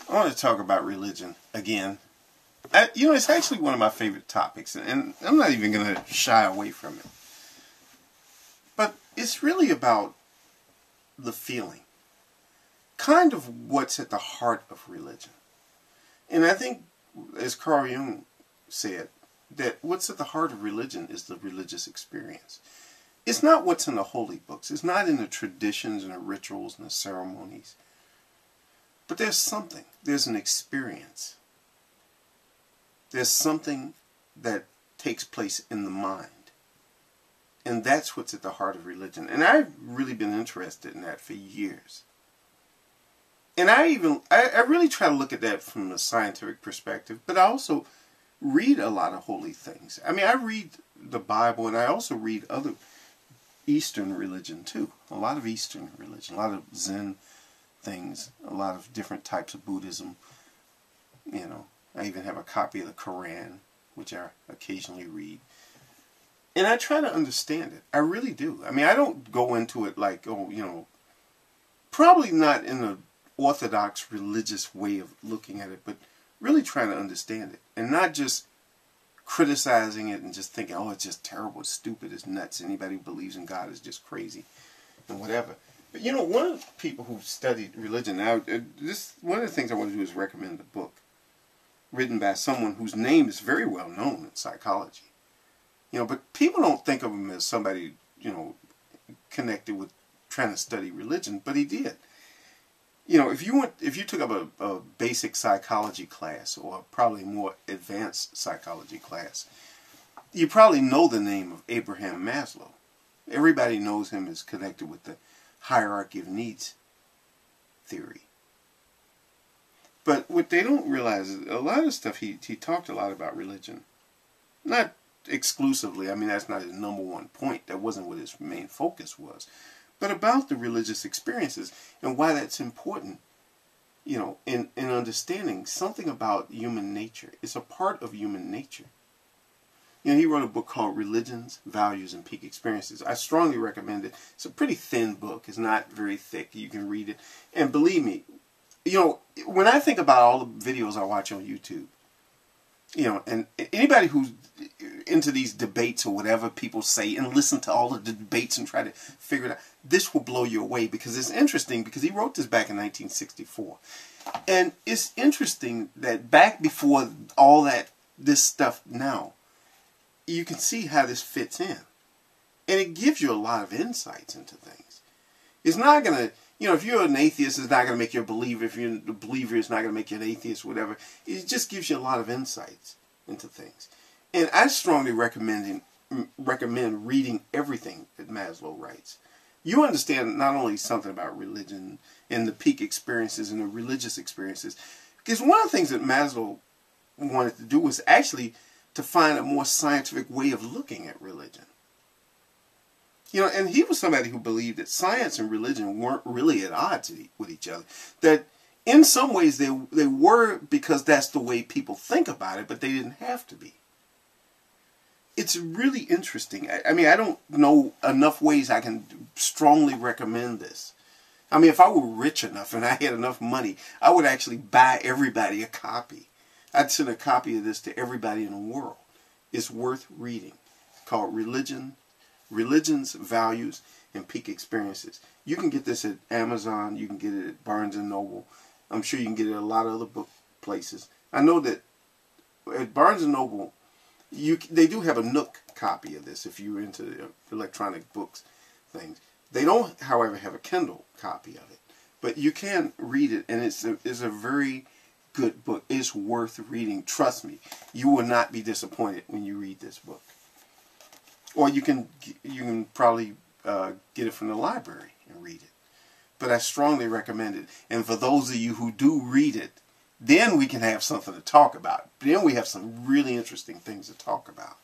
I want to talk about religion again. It's actually one of my favorite topics, and I'm not even going to shy away from it. But it's really about the feeling, kind of what's at the heart of religion. And I think, as Carl Jung said, that what's at the heart of religion is the religious experience. It's not what's in the holy books. It's not in the traditions and the rituals and the ceremonies. But there's something. There's an experience. There's something that takes place in the mind. And that's what's at the heart of religion. And I've really been interested in that for years. And I really try to look at that from a scientific perspective, but I also read a lot of holy things. I mean, I read the Bible, and I also read other Eastern religion too. A lot of Eastern religion, a lot of Zen things, a lot of different types of Buddhism. I even have a copy of the Quran, which I occasionally read. And I try to understand it. I really do. I mean, I don't go into it like, probably not in an orthodox religious way of looking at it, but really trying to understand it. And not just criticizing it and just thinking, oh, it's just terrible, it's stupid, it's nuts, anybody who believes in God is just crazy, and whatever. But one of the people who studied religion, now, one of the things I want to do is recommend a book written by someone whose name is very well known in psychology. But people don't think of him as somebody, connected with trying to study religion, but he did. If you took up a basic psychology class, or probably more advanced psychology class, you probably know the name of Abraham Maslow. Everybody knows him as connected with the hierarchy of needs theory. But what they don't realize is a lot of stuff, he talked a lot about religion. Not exclusively, I mean, that's not his number one point. That wasn't what his main focus was. But about the religious experiences and why that's important, in understanding something about human nature. It's a part of human nature. He wrote a book called Religions, Values, and Peak Experiences. I strongly recommend it. It's a pretty thin book. It's not very thick. You can read it. And believe me, when I think about all the videos I watch on YouTube, and anybody who's into these debates or whatever people say and listen to all the debates and try to figure it out, this will blow you away, because it's interesting, because he wrote this back in 1964. And it's interesting that back before all this stuff now, you can see how this fits in. And it gives you a lot of insights into things. It's not going to, if you're an atheist, it's not going to make you a believer. If you're a believer, it's not going to make you an atheist, whatever. It just gives you a lot of insights into things. And I strongly recommend reading everything that Maslow writes. You understand not only something about religion and the peak experiences and the religious experiences, because one of the things that Maslow wanted to do was actually to find a more scientific way of looking at religion. And he was somebody who believed that science and religion weren't really at odds with each other. That in some ways they were, because that's the way people think about it, but they didn't have to be. It's really interesting. I mean, I don't know enough ways I can strongly recommend this. I mean, if I were rich enough and I had enough money, I would actually buy everybody a copy. I'd send a copy of this to everybody in the world. It's worth reading. It's called Religions, Values, and Peak Experiences. You can get this at Amazon. You can get it at Barnes & Noble. I'm sure you can get it at a lot of other book places. I know that at Barnes & Noble, they do have a Nook copy of this if you're into the electronic books things. They don't, however, have a Kindle copy of it. But you can read it, and it's a very good book. It's worth reading. Trust me, you will not be disappointed when you read this book. Or you can probably get it from the library and read it. But I strongly recommend it. And for those of you who do read it, then we can have something to talk about. Then we have some really interesting things to talk about.